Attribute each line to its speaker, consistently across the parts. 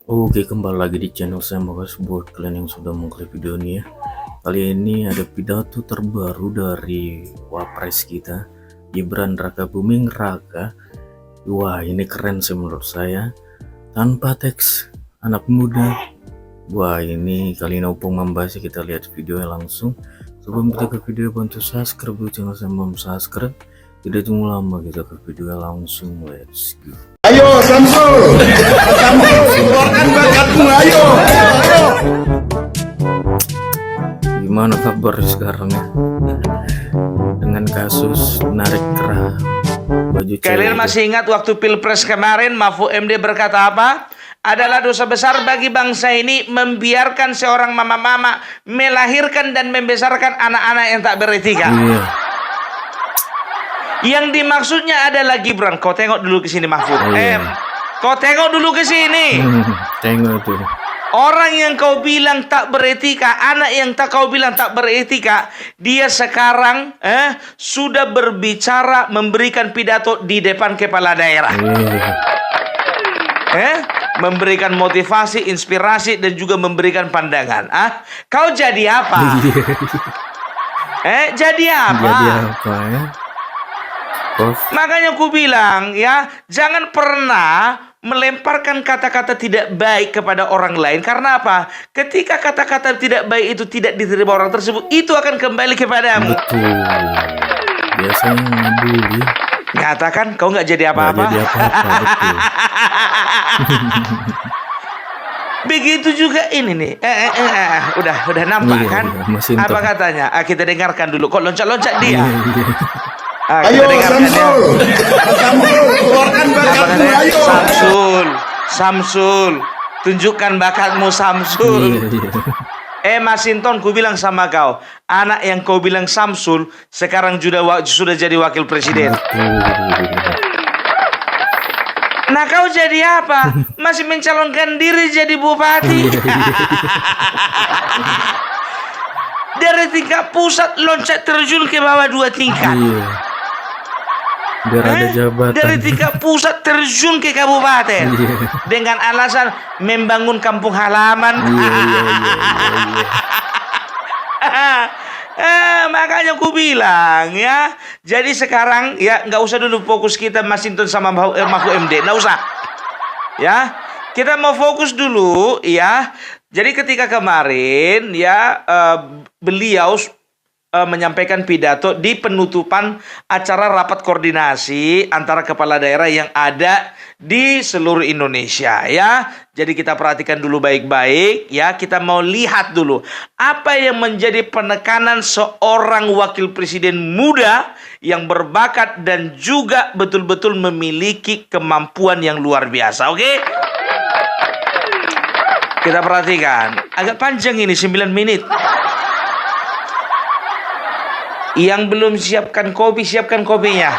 Speaker 1: Oke, kembali lagi di channel saya. Makasih buat kalian yang sudah mengklik video ini ya. Kali ini ada pidato terbaru dari Wapres kita, Gibran Raka Buming Raka. Wah, ini keren sih menurut saya. Tanpa teks, anak muda. Wah, ini kali ini opung membahasnya. Kita lihat videonya langsung. Sebelum kita ke video, bantu subscribe dulu channel saya, belum subscribe. Tidak tunggu lama, kita ke video langsung. Let's go.
Speaker 2: Ayo Samsul, Samsul keluarkan bakatmu, ayo.
Speaker 1: Gimana kabar sekarang ya? Dengan kasus narik kerah baju cewek.
Speaker 3: Kalian masih ingat waktu Pilpres kemarin Mahfud MD berkata apa? Adalah dosa besar bagi bangsa ini membiarkan seorang mama-mama melahirkan dan membesarkan anak-anak yang tak beretika.
Speaker 1: Iya.
Speaker 3: Yang dimaksudnya adalah Gibran. Kau tengok dulu ke sini Mahfud.
Speaker 1: Iya.
Speaker 3: Kau tengok dulu ke sini.
Speaker 1: Tengok tuh.
Speaker 3: Orang yang kau bilang tak beretika, anak yang kau bilang tak beretika, dia sekarang sudah berbicara, memberikan pidato di depan kepala daerah.
Speaker 1: Iya.
Speaker 3: Memberikan motivasi, inspirasi, dan juga memberikan pandangan. Kau jadi apa? Jadi apa?
Speaker 1: Jadi apa ya?
Speaker 3: Makanya aku bilang ya, jangan pernah melemparkan kata-kata tidak baik kepada orang lain. Karena apa? Ketika kata-kata tidak baik itu tidak diterima orang tersebut, itu akan kembali kepadamu.
Speaker 1: Betul. Biasanya ngebully.
Speaker 3: Nyatakan kau nggak jadi apa-apa.
Speaker 1: Nggak jadi apa-apa, betul.
Speaker 3: Begitu juga ini nih. Udah nampak kan?
Speaker 1: Iya,
Speaker 3: apa katanya? Kita dengarkan dulu. Kok loncat-loncat dia?
Speaker 2: Ayo Samsul, Samsul keluarkan bakatmu, ayo.
Speaker 3: Samsul, tunjukkan bakatmu Samsul.
Speaker 1: Iya.
Speaker 3: Masinton, ku bilang sama kau, anak yang kau bilang Samsul sekarang sudah jadi wakil presiden. Nah, kau jadi apa? Masih mencalonkan diri jadi bupati. Dari tingkat pusat loncat terjun ke bawah 2 tingkat.
Speaker 1: Iya. Biar ada jabatan.
Speaker 3: Dari tingkat pusat terjun ke kabupaten.
Speaker 1: Iya.
Speaker 3: Dengan alasan membangun kampung halaman. Makanya aku bilang ya. Jadi sekarang ya nggak usah dulu fokus kita Masinton sama Mahfud MD, nggak usah. Ya, kita mau fokus dulu ya. Jadi ketika kemarin ya beliau menyampaikan pidato di penutupan acara rapat koordinasi antara kepala daerah yang ada di seluruh Indonesia ya. Jadi kita perhatikan dulu baik-baik ya. Kita mau lihat dulu apa yang menjadi penekanan seorang wakil presiden muda yang berbakat dan juga betul-betul memiliki kemampuan yang luar biasa. Oke? Kita perhatikan. Agak panjang ini 9 menit. Yang belum siapkan kopi, siapkan kopinya.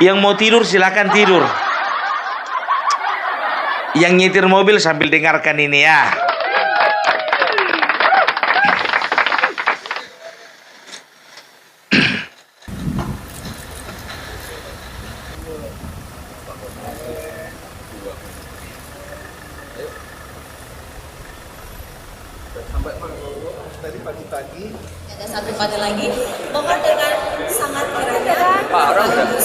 Speaker 3: Yang mau tidur, silakan tidur. Yang nyetir mobil sambil dengarkan ini ya.
Speaker 4: Tadi pagi-pagi
Speaker 5: ada satu pada lagi, mohon dengan sangat kiranya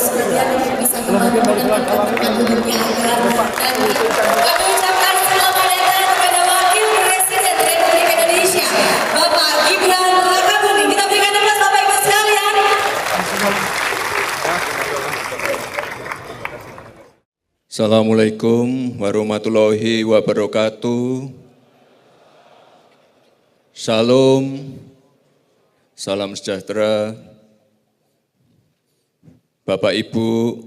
Speaker 5: kemudian bisa kembali menentukan hidupnya agar dan kami ucapkan selamat datang kepada Wakil Presiden Republik Indonesia Bapak Gibran Raka Buming. Kita berikan aplaus Bapak Ibu sekalian.
Speaker 6: Assalamualaikum warahmatullahi wabarakatuh. Salam, salam sejahtera. Bapak Ibu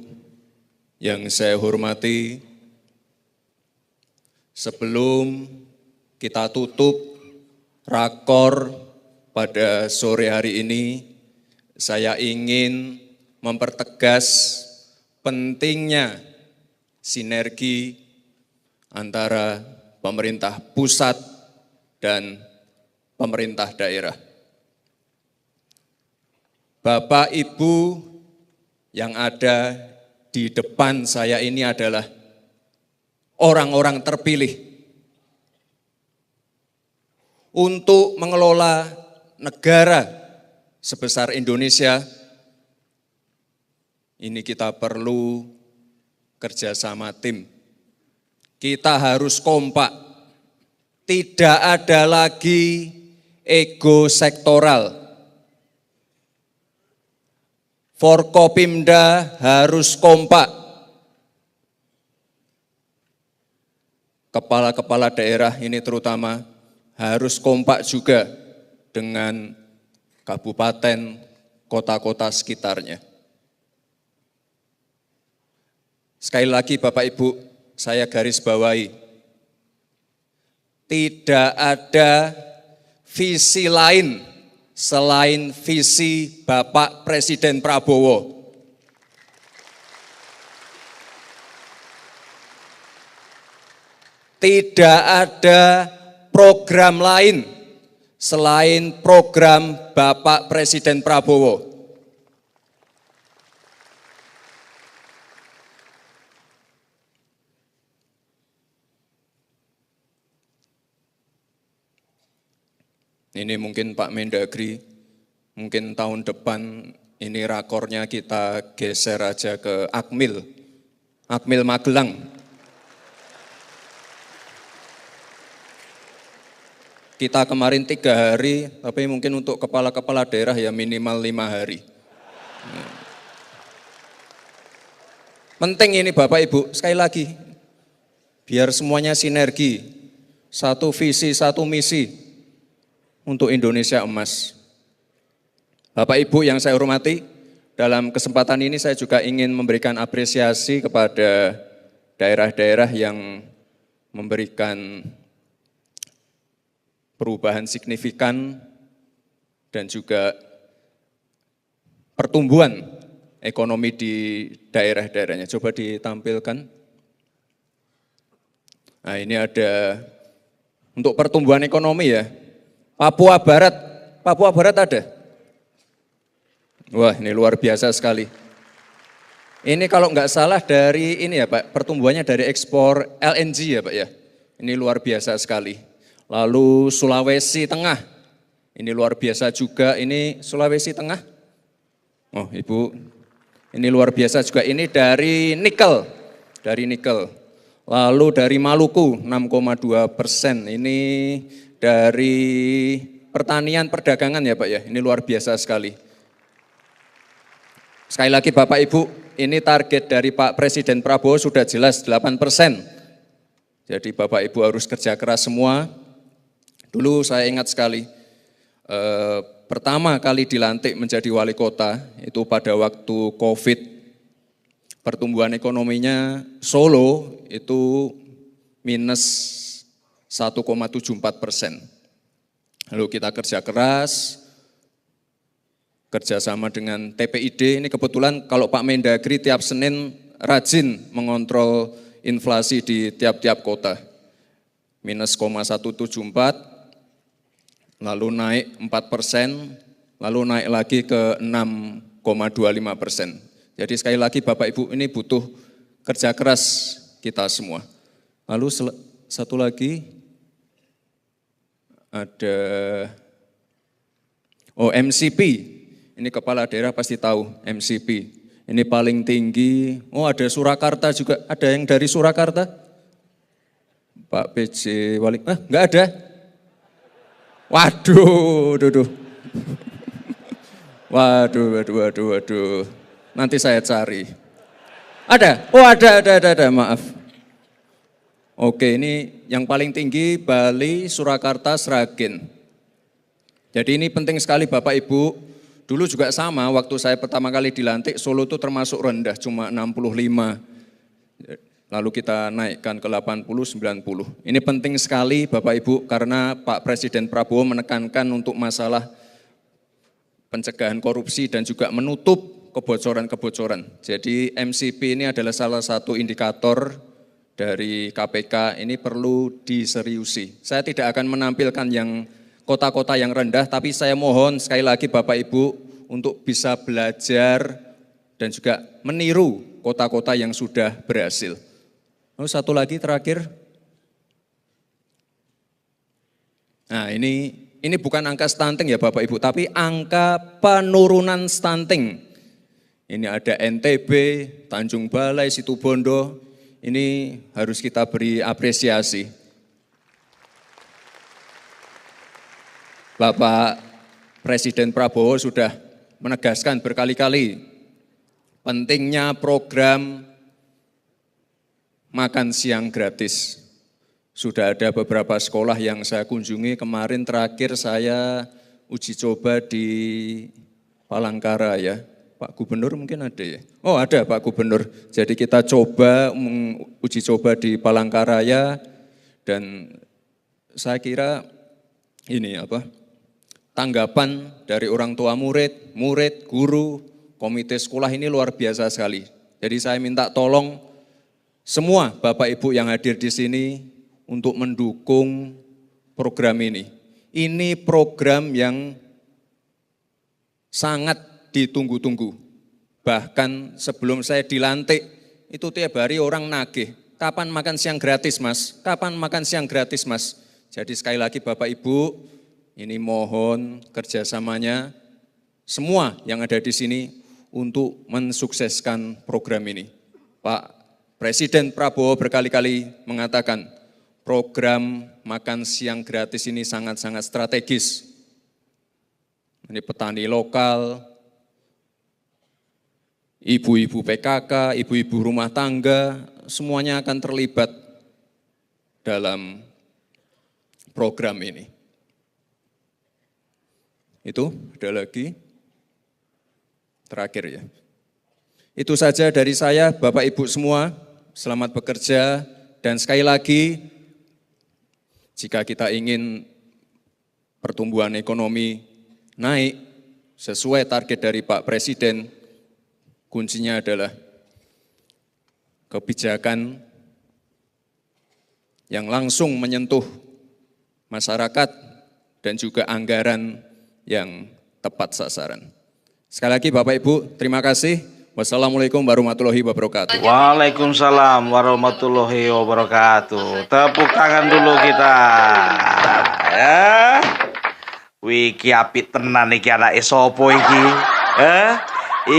Speaker 6: yang saya hormati, sebelum kita tutup rakor pada sore hari ini, saya ingin mempertegas pentingnya sinergi antara pemerintah pusat dan pemerintah daerah. Bapak Ibu yang ada di depan saya ini adalah orang-orang terpilih untuk mengelola negara sebesar Indonesia. Ini kita perlu kerjasama tim. Kita harus kompak. Tidak ada lagi ego sektoral. Forkopimda harus kompak. Kepala-kepala daerah ini terutama harus kompak juga dengan kabupaten, kota-kota sekitarnya. Sekali lagi Bapak Ibu, saya garis bawahi, tidak ada visi lain selain visi Bapak Presiden Prabowo. Tidak ada program lain selain program Bapak Presiden Prabowo. Ini mungkin Pak Mendagri, mungkin tahun depan ini rakornya kita geser aja ke Akmil Magelang. Kita kemarin 3 hari, tapi mungkin untuk kepala-kepala daerah ya minimal 5 hari. Penting ini Bapak Ibu, sekali lagi, biar semuanya sinergi, satu visi, satu misi untuk Indonesia emas. Bapak Ibu yang saya hormati, dalam kesempatan ini saya juga ingin memberikan apresiasi kepada daerah-daerah yang memberikan perubahan signifikan dan juga pertumbuhan ekonomi di daerah-daerahnya. Coba ditampilkan. Nah, ini ada untuk pertumbuhan ekonomi ya. Papua Barat ada. Wah, ini luar biasa sekali. Ini kalau nggak salah dari ini ya Pak, pertumbuhannya dari ekspor LNG ya Pak ya. Ini luar biasa sekali. Lalu Sulawesi Tengah, ini luar biasa juga, ini Sulawesi Tengah. Oh Ibu, ini luar biasa juga, ini dari nikel. Lalu dari Maluku 6,2%, ini dari pertanian perdagangan ya Pak ya, ini luar biasa sekali. Sekali lagi Bapak Ibu, ini target dari Pak Presiden Prabowo sudah jelas 8%. Jadi Bapak Ibu harus kerja keras semua. Dulu saya ingat sekali, pertama kali dilantik menjadi wali kota, itu pada waktu COVID, pertumbuhan ekonominya Solo itu minus 1,74%. Lalu kita kerja keras, kerjasama dengan TPID, ini kebetulan kalau Pak Mendagri tiap Senin rajin mengontrol inflasi di tiap-tiap kota. Minus 0,174, lalu naik 4%, lalu naik lagi ke 6,25%. Jadi sekali lagi Bapak Ibu ini butuh kerja keras kita semua. Lalu satu lagi ada MCP. Ini kepala daerah pasti tahu MCP. Ini paling tinggi. Oh ada Surakarta juga. Ada yang dari Surakarta? Pak PJ Wali. Enggak ada. Waduh. Waduh. Nanti saya cari. Ada? Oh ada. Maaf. Oke, ini yang paling tinggi Bali, Surakarta, Sragen. Jadi ini penting sekali Bapak Ibu. Dulu juga sama, waktu saya pertama kali dilantik, Solo itu termasuk rendah, cuma 65. Lalu kita naikkan ke 80, 90. Ini penting sekali Bapak Ibu, karena Pak Presiden Prabowo menekankan untuk masalah pencegahan korupsi dan juga menutup kebocoran-kebocoran. Jadi MCP ini adalah salah satu indikator dari KPK, ini perlu diseriusi. Saya tidak akan menampilkan yang kota-kota yang rendah, tapi saya mohon sekali lagi Bapak Ibu untuk bisa belajar dan juga meniru kota-kota yang sudah berhasil. Oh, satu lagi terakhir. Nah, ini bukan angka stunting ya Bapak Ibu, tapi angka penurunan stunting. Ini ada NTB, Tanjung Balai, Situbondo. Ini harus kita beri apresiasi. Bapak Presiden Prabowo sudah menegaskan berkali-kali pentingnya program makan siang gratis. Sudah ada beberapa sekolah yang saya kunjungi, kemarin terakhir saya uji coba di Palangkara ya. Pak Gubernur mungkin ada ya? Oh ada Pak Gubernur. Jadi kita coba uji coba di Palangkaraya dan saya kira ini tanggapan dari orang tua murid, guru, komite sekolah ini luar biasa sekali. Jadi saya minta tolong semua Bapak Ibu yang hadir di sini untuk mendukung program ini. Ini program yang sangat ditunggu-tunggu. Bahkan sebelum saya dilantik, itu tiap hari orang nagih. Kapan makan siang gratis mas? Kapan makan siang gratis mas? Jadi sekali lagi Bapak Ibu, ini mohon kerjasamanya semua yang ada di sini untuk mensukseskan program ini. Pak Presiden Prabowo berkali-kali mengatakan, program makan siang gratis ini sangat-sangat strategis. Ini petani lokal, ibu-ibu PKK, ibu-ibu rumah tangga, semuanya akan terlibat dalam program ini. Itu, ada lagi. Terakhir ya. Itu saja dari saya, Bapak Ibu semua, selamat bekerja. Dan sekali lagi, jika kita ingin pertumbuhan ekonomi naik sesuai target dari Pak Presiden, kuncinya adalah kebijakan yang langsung menyentuh masyarakat dan juga anggaran yang tepat sasaran. Sekali lagi Bapak Ibu, terima kasih. Wassalamualaikum warahmatullahi wabarakatuh.
Speaker 3: Waalaikumsalam warahmatullahi wabarakatuh. Tepuk tangan dulu kita. Ya. Wiki apik tenan iki anake sapa iki?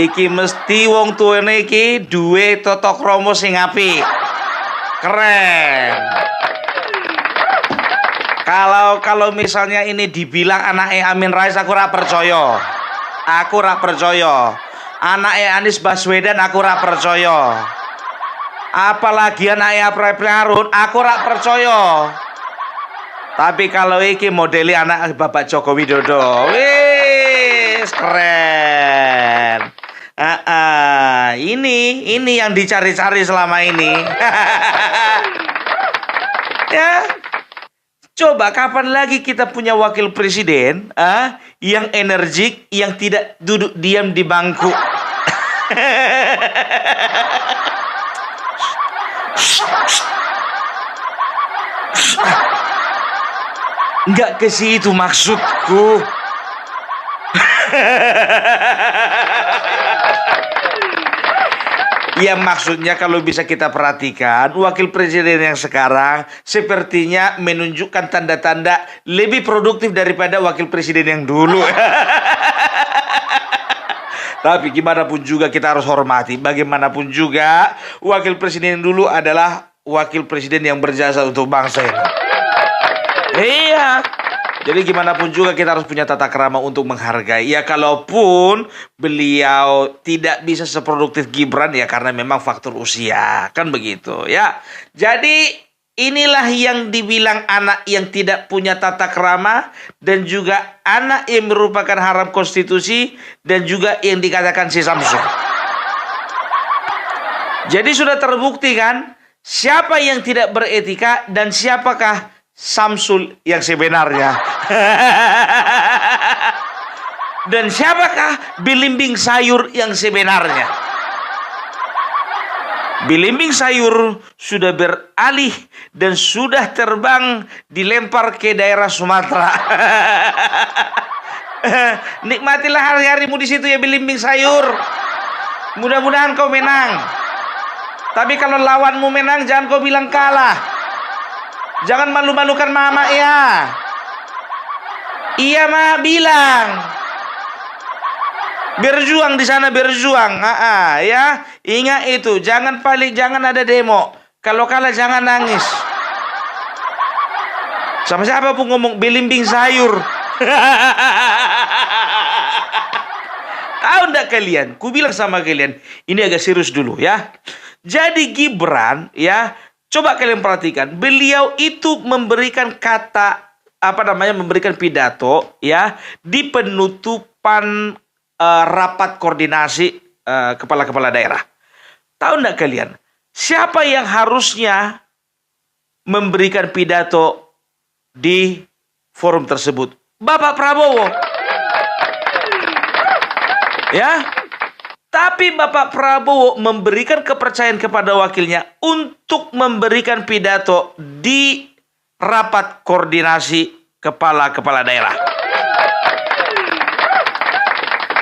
Speaker 3: Iki mesti wong tuwene iki duwe tata krama sing apik. Keren. Kalau misalnya ini dibilang anake Amin Rais, aku ora percaya. Aku ora percaya. Anake Anies Baswedan aku ora percaya. Apalagi anake April Harun, aku ora percaya. Tapi kalau iki modeli anak Bapak Joko Widodo, wis keren. Ini yang dicari-cari selama ini. Ya. Coba kapan lagi kita punya wakil presiden yang energik, yang tidak duduk diam di bangku. Enggak ke situ maksudku. Ya maksudnya kalau bisa kita perhatikan, wakil presiden yang sekarang sepertinya menunjukkan tanda-tanda lebih produktif daripada wakil presiden yang dulu. Tapi gimana pun juga kita harus hormati. Bagaimanapun juga wakil presiden yang dulu adalah wakil presiden yang berjasa untuk bangsa ini. Iya. Jadi gimana pun juga kita harus punya tata krama untuk menghargai. Ya kalaupun beliau tidak bisa seproduktif Gibran ya karena memang faktor usia. Kan begitu ya. Jadi inilah yang dibilang anak yang tidak punya tata krama. Dan juga anak yang merupakan haram konstitusi. Dan juga yang dikatakan si Samsul. Jadi sudah terbukti kan. Siapa yang tidak beretika dan siapakah Samsul yang sebenarnya. Dan siapakah belimbing sayur yang sebenarnya? Belimbing sayur sudah beralih dan sudah terbang dilempar ke daerah Sumatera. Nikmatilah hari-harimu di situ ya belimbing sayur. Mudah-mudahan kau menang. Tapi kalau lawanmu menang, jangan kau bilang kalah. Jangan malu-malukan mama ya. Iya mah bilang. Berjuang di sana, berjuang. Ya, ingat itu. Jangan ada demo. Kalau kalah jangan nangis. Sama siapa pun ngomong belimbing sayur. Tahu enggak kalian? Ku bilang sama kalian, ini agak serius dulu ya. Jadi Gibran ya, coba kalian perhatikan, beliau itu memberikan memberikan pidato ya di penutupan rapat koordinasi kepala-kepala daerah. Tahu enggak kalian? Siapa yang harusnya memberikan pidato di forum tersebut? Bapak Prabowo. Ya, tapi Bapak Prabowo memberikan kepercayaan kepada wakilnya untuk memberikan pidato di rapat koordinasi kepala-kepala daerah.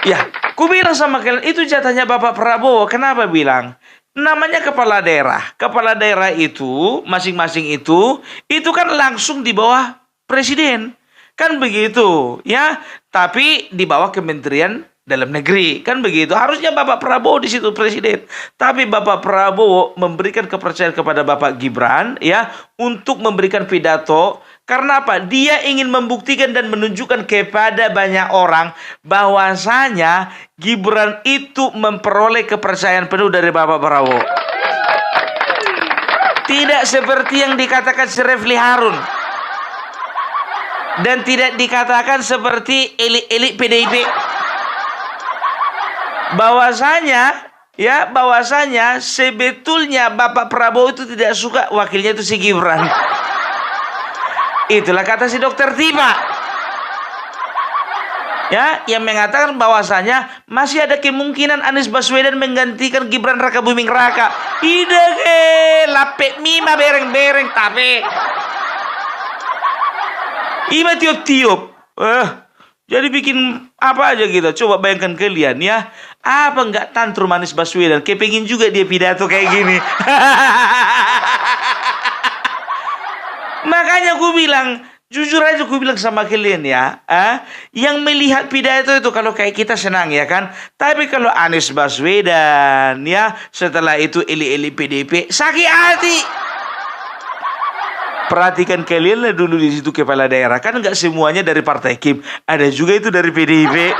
Speaker 3: Ya, ku bilang sama kalian, itu jatahnya Bapak Prabowo. Kenapa bilang? Namanya kepala daerah. Kepala daerah itu, masing-masing itu kan langsung di bawah presiden. Kan begitu, ya. Tapi di bawah Kementerian Dalam Negeri, kan begitu. Harusnya Bapak Prabowo di situ presiden. Tapi Bapak Prabowo memberikan kepercayaan kepada Bapak Gibran ya untuk memberikan pidato. Karena apa? Dia ingin membuktikan dan menunjukkan kepada banyak orang bahwasanya Gibran itu memperoleh kepercayaan penuh dari Bapak Prabowo. Tidak seperti yang dikatakan Refli Harun. Dan tidak dikatakan seperti elit-elit PDIP. Bahwasanya sebetulnya Bapak Prabowo itu tidak suka wakilnya itu si Gibran. Itulah kata si Dokter Tiba. Ya, yang mengatakan bahwasanya masih ada kemungkinan Anies Baswedan menggantikan Gibran Raka Buming Raka. Ide ke lapek mima bereng-bereng tapi. Ima tiup-tiup. Jadi bikin apa aja gitu. Coba bayangkan kalian ya. Apa enggak tantrum Anies Baswedan? Kepengin juga dia pidato kayak gini. Makanya gue bilang, jujur aja gue bilang sama kalian ya. Yang melihat pidato itu kalau kayak kita senang ya kan. Tapi kalau Anies Baswedan ya, setelah itu elit-elit PDIP sakit hati. Perhatikan kalian lah dulu di situ kepala daerah. Kan nggak semuanya dari Partai Kim. Ada juga itu dari PDIP.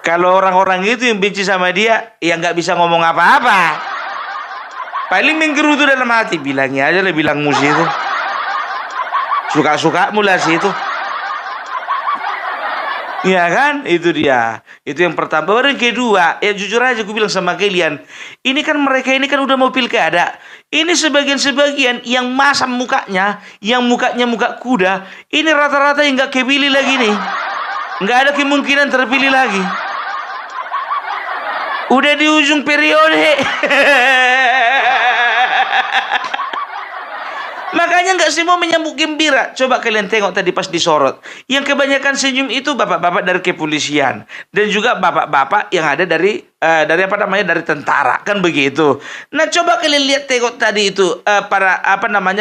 Speaker 3: Kalau orang-orang itu yang benci sama dia, ya nggak bisa ngomong apa-apa. Paling menggerutu dalam hati. Bilangnya aja lah, bilang musi itu. Suka-suka mula sih itu. Iya kan? Itu dia. Itu yang pertama. Baru yang kedua, ya jujur aja gue bilang sama kalian. Ini kan mereka ini kan udah mau pilkada. Ini sebagian-sebagian yang masam mukanya, yang mukanya muka kuda. Ini rata-rata yang gak kepilih lagi nih. Gak ada kemungkinan terpilih lagi. Udah di ujung periode. Makanya nggak semua menyambut gembira. Coba kalian tengok tadi pas disorot. Yang kebanyakan senyum itu bapak-bapak dari kepolisian dan juga bapak-bapak yang ada dari dari tentara, kan begitu. Nah, coba kalian lihat tengok tadi itu para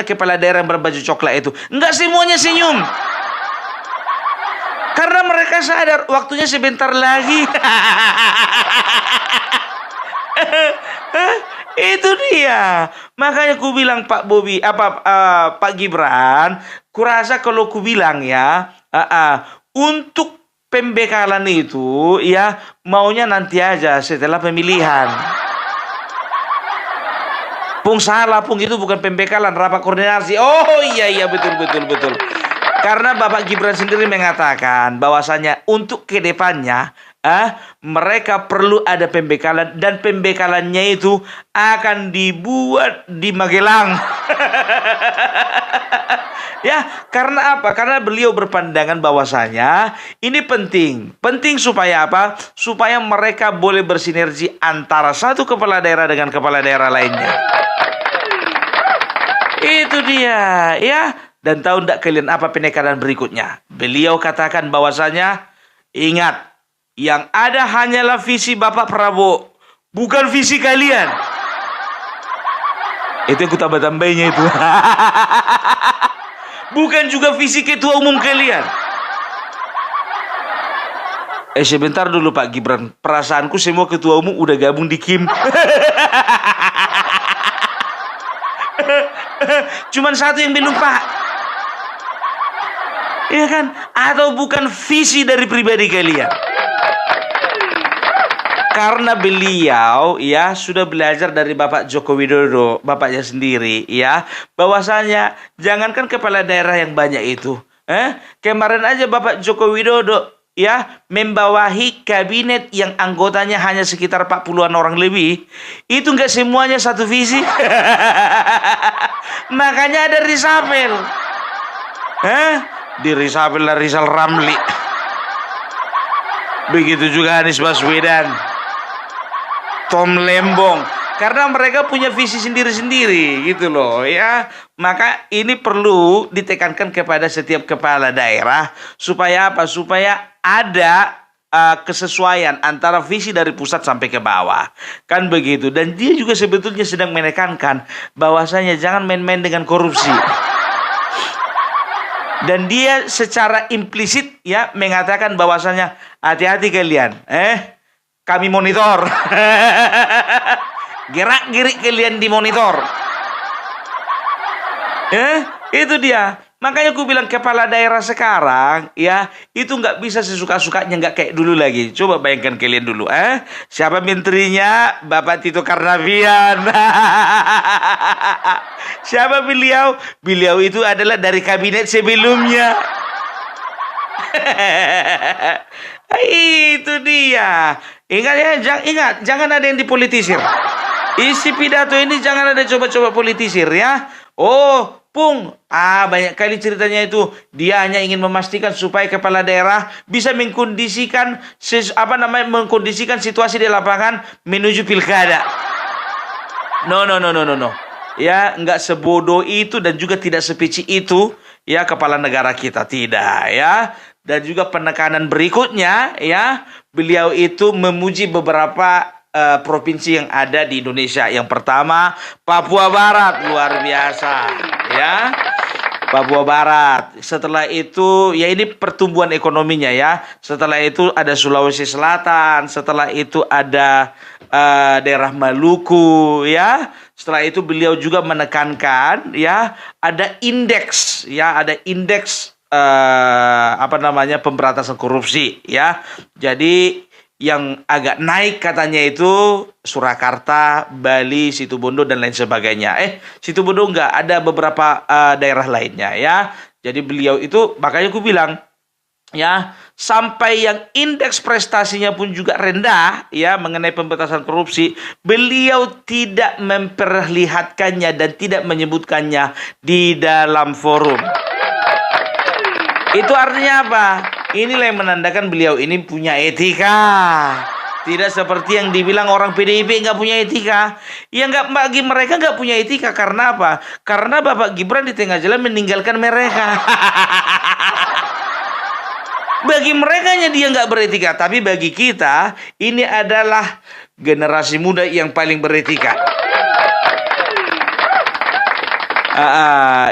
Speaker 3: kepala daerah yang berbaju coklat itu. Nggak semuanya senyum. Karena mereka sadar waktunya sebentar lagi. Itu dia. Makanya ku bilang Pak Gibran, kurasa kalau ku bilang ya, untuk pembekalan itu ya maunya nanti aja setelah pemilihan. Pung salah, Pung, itu bukan pembekalan, rapat koordinasi. Oh iya betul. Karena Bapak Gibran sendiri mengatakan bahwasanya untuk kedepannya mereka perlu ada pembekalan dan pembekalannya itu akan dibuat di Magelang. Ya, karena apa? Karena beliau berpandangan bahwasanya ini penting supaya apa? Supaya mereka boleh bersinergi antara satu kepala daerah dengan kepala daerah lainnya. Itu dia, ya. Dan tahu tidak kalian apa penekanan berikutnya? Beliau katakan bahwasanya ingat, yang ada hanyalah visi Bapak Prabowo. bukan visi kalian. Itu yang ku tambah-tambahnya itu. Bukan juga visi ketua umum kalian. Sebentar dulu Pak Gibran. Perasaanku semua ketua umum udah gabung di Kim. Cuman satu yang belum Pak. Iya kan? Atau bukan visi dari pribadi kalian. Karena beliau ya sudah belajar dari Bapak Joko Widodo, bapaknya sendiri ya, bahwasanya jangankan kepala daerah yang banyak itu, kemarin aja Bapak Joko Widodo ya membawahi kabinet yang anggotanya hanya sekitar 40-an orang lebih, itu nggak semuanya satu visi. Makanya ada reshuffle. Di reshuffle lah Rizal Ramli. Begitu juga Anies Baswedan, Tom Lembong, karena mereka punya visi sendiri-sendiri gitu loh ya. Maka ini perlu ditekankan kepada setiap kepala daerah supaya apa? Supaya ada kesesuaian antara visi dari pusat sampai ke bawah. Kan begitu. Dan dia juga sebetulnya sedang menekankan bahwasanya jangan main-main dengan korupsi. Dan dia secara implisit ya mengatakan bahwasanya hati-hati kalian, kami monitor. Gerak-gerik kalian dimonitor. Itu dia. Makanya aku bilang kepala daerah sekarang ya itu nggak bisa sesuka-sukanya, nggak kayak dulu lagi. Coba bayangkan kalian dulu, siapa menterinya? Bapak Tito Karnavian. Siapa beliau? Beliau itu adalah dari kabinet sebelumnya. Itu dia. Ingat ya, ingat jangan ada yang dipolitisir. Isi pidato ini jangan ada coba-coba politisir ya. Oh, Pung, banyak kali ceritanya itu dia hanya ingin memastikan supaya kepala daerah bisa mengkondisikan mengkondisikan situasi di lapangan menuju pilkada. No. Ya, nggak sebodoh itu dan juga tidak sepeci itu ya kepala negara kita, tidak ya. Dan juga penekanan berikutnya ya, beliau itu memuji beberapa provinsi yang ada di Indonesia. Yang pertama Papua Barat, luar biasa ya, Papua Barat. Setelah itu ya ini pertumbuhan ekonominya ya. Setelah itu ada Sulawesi Selatan. Setelah itu ada daerah Maluku ya. Setelah itu beliau juga menekankan ya ada indeks ya, ada indeks pemberantasan korupsi ya. Jadi yang agak naik katanya itu Surakarta, Bali, Situbondo dan lain sebagainya. Situbondo enggak, ada beberapa daerah lainnya ya. Jadi beliau itu makanya aku bilang ya, sampai yang indeks prestasinya pun juga rendah ya mengenai pemberantasan korupsi, beliau tidak memperlihatkannya dan tidak menyebutkannya di dalam forum. Itu artinya apa? Inilah yang menandakan beliau ini punya etika. Tidak seperti yang dibilang orang PDIP nggak punya etika. Ya nggak, bagi mereka nggak punya etika. Karena apa? Karena Bapak Gibran di tengah jalan meninggalkan mereka. Bagi mereka dia nggak beretika. Tapi bagi kita ini adalah generasi muda yang paling beretika.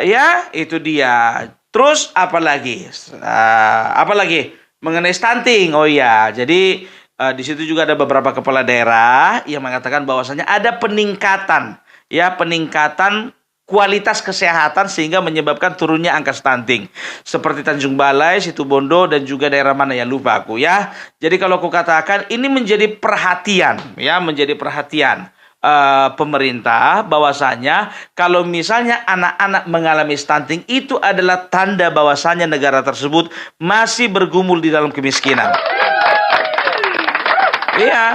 Speaker 3: Ya itu dia. Terus apalagi mengenai stunting. Oh ya, jadi di situ juga ada beberapa kepala daerah yang mengatakan bahwasanya ada peningkatan kualitas kesehatan sehingga menyebabkan turunnya angka stunting. Seperti Tanjung Balai, Situbondo dan juga daerah mana ya lupa aku ya. Jadi kalau aku katakan ini menjadi perhatian pemerintah bahwasanya kalau misalnya anak-anak mengalami stunting itu adalah tanda bahwasanya negara tersebut masih bergumul di dalam kemiskinan. Iya,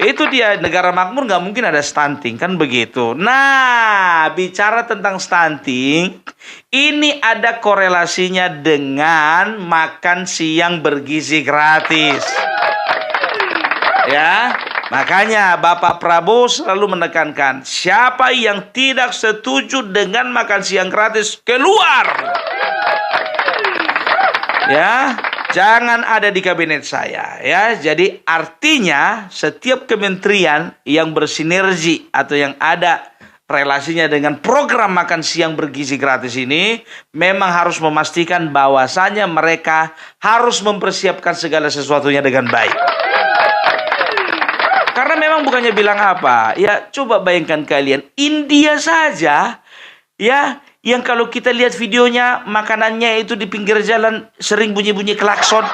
Speaker 3: itu dia, negara makmur nggak mungkin ada stunting kan begitu. Nah, bicara tentang stunting, ini ada korelasinya dengan makan siang bergizi gratis. Ya. Makanya Bapak Prabowo selalu menekankan siapa yang tidak setuju dengan makan siang gratis keluar. Ya, Jangan ada di kabinet saya ya. Jadi artinya setiap kementerian yang bersinergi atau yang ada relasinya dengan program makan siang bergizi gratis ini memang harus memastikan bahwasannya mereka harus mempersiapkan segala sesuatunya dengan baik. Karena memang bukannya bilang apa, ya coba bayangkan kalian, India saja ya, yang kalau kita lihat videonya makanannya itu di pinggir jalan sering bunyi-bunyi klakson.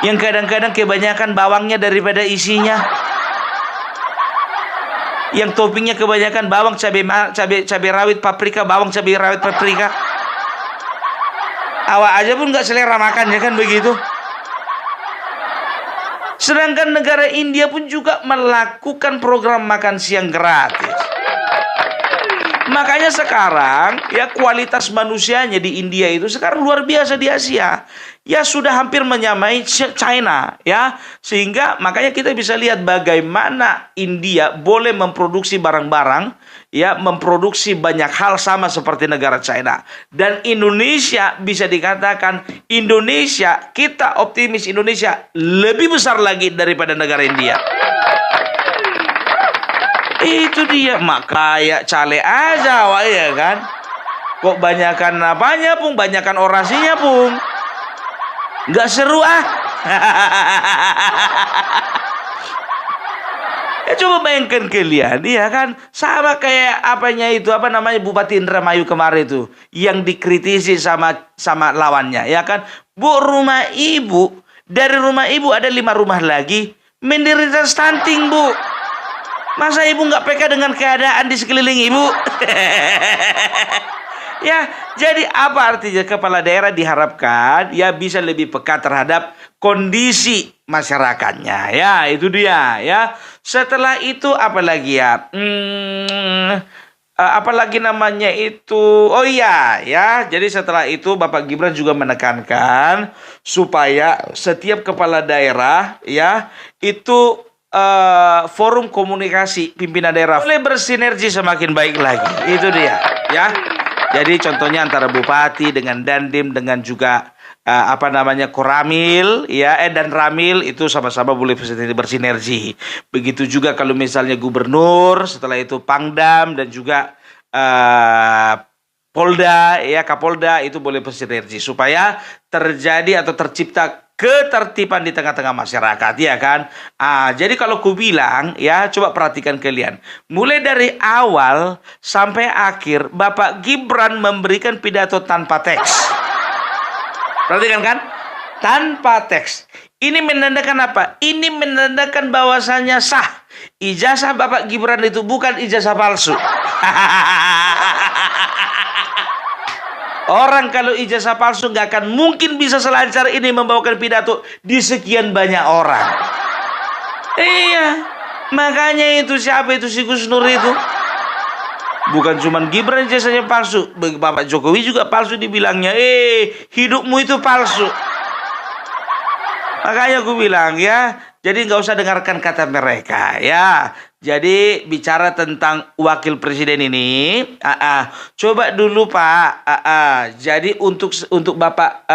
Speaker 3: Yang kadang-kadang kebanyakan bawangnya daripada isinya. Yang toppingnya kebanyakan bawang, cabai rawit, paprika, bawang, cabai rawit, paprika. Awak aja pun nggak selera makan, ya kan begitu. Sedangkan negara India pun juga melakukan program makan siang gratis. Makanya sekarang ya kualitas manusianya di India itu sekarang luar biasa di Asia. Ya sudah hampir menyamai China ya. Sehingga makanya kita bisa lihat bagaimana India boleh memproduksi barang-barang ya, memproduksi banyak hal sama seperti negara China. Dan Indonesia bisa dikatakan kita optimis Indonesia lebih besar lagi daripada negara India. Itu dia, mak kayak cale aja wah ya kan. Kok banyakan apanya pun, banyakan orasinya pun. Nggak seru ah. Ya coba bayangkan kalian, ya kan, sama kayak apanya itu, apa namanya, Bupati Indramayu kemarin itu yang dikritisi sama lawannya, ya kan. Bu, rumah ibu, dari rumah ibu ada 5 rumah lagi menderita stunting, Bu. Masa ibu nggak peka dengan keadaan di sekeliling ibu? Ya, jadi apa artinya kepala daerah diharapkan ya bisa lebih peka terhadap kondisi masyarakatnya. Ya, itu dia ya. Setelah itu apa lagi ya? Apalagi namanya itu? Oh iya ya. Jadi setelah itu Bapak Gibran juga menekankan supaya setiap kepala daerah ya itu forum komunikasi pimpinan daerah boleh bersinergi semakin baik lagi. Itu dia ya. Jadi contohnya antara bupati dengan dandim dengan juga Koramil ya dan Ramil itu sama-sama boleh bersinergi. Begitu juga kalau misalnya gubernur, setelah itu Pangdam dan juga Polda ya, Kapolda itu boleh bersinergi supaya terjadi atau tercipta ketertiban di tengah-tengah masyarakat, ya kan? Jadi kalau ku bilang, ya coba perhatikan kalian. Mulai dari awal sampai akhir, Bapak Gibran memberikan pidato tanpa teks. Perhatikan kan? Tanpa teks. Ini menandakan apa? Ini menandakan bahwasannya sah. Ijazah Bapak Gibran itu bukan ijazah palsu. Orang kalau ijazah palsu nggak akan mungkin bisa selancar ini membawakan pidato di sekian banyak orang. Iya, makanya itu siapa itu si Gus Nur itu? Bukan cuma Gibran ijazahnya palsu, Bapak Jokowi juga palsu dibilangnya. Hidupmu itu palsu. Makanya aku bilang ya, jadi nggak usah dengarkan kata mereka ya. Jadi bicara tentang wakil presiden ini, coba dulu Pak. Jadi untuk Bapak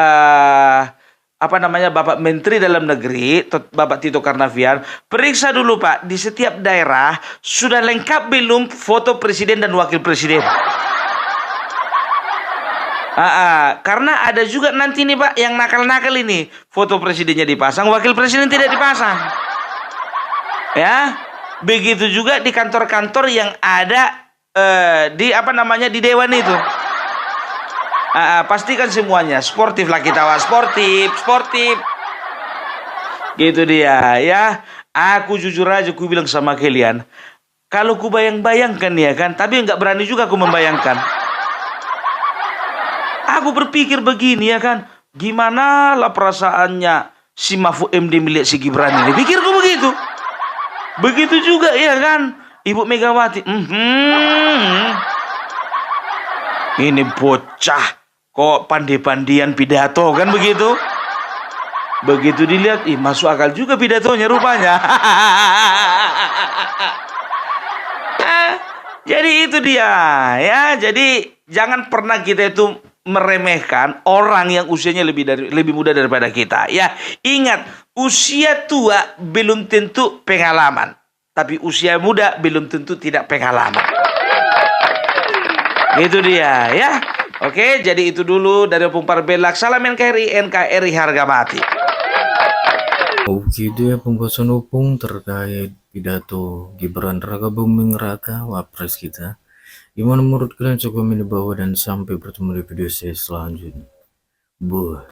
Speaker 3: Bapak Menteri Dalam Negeri, Bapak Tito Karnavian, periksa dulu Pak di setiap daerah sudah lengkap belum foto presiden dan wakil presiden. Karena ada juga nanti nih Pak yang nakal-nakal ini, foto presidennya dipasang, wakil presiden tidak dipasang. Ya, begitu juga di kantor-kantor yang ada di dewan itu. Pastikan semuanya sportif lah kita, sportif. Gitu dia ya. Aku jujur aja ku bilang sama kalian, kalau ku bayang-bayangkan ya kan, tapi nggak berani juga aku membayangkan. Aku berpikir begini ya kan, gimana lah perasaannya si Mahfud MD melihat si Gibran ini. Pikirku begitu. Begitu juga ya kan, Ibu Megawati. Ini bocah kok pandai-pandian pidato kan begitu. Begitu dilihat, masuk akal juga pidatonya rupanya. Jadi itu dia ya. Jadi jangan pernah kita itu meremehkan orang yang usianya lebih muda daripada kita. Ya, ingat, usia tua belum tentu pengalaman, tapi usia muda belum tentu tidak pengalaman. Itu dia ya. Oke, jadi itu dulu dari Opung Parbelak. Salam NKRI harga mati.
Speaker 1: Oke, itu ya pembahasan Opung terkait pidato Gibran Rakabuming Raka, Wapres kita. Gimana menurut kalian? Coba komen di bawah dan sampai bertemu di video saya selanjutnya. Buh.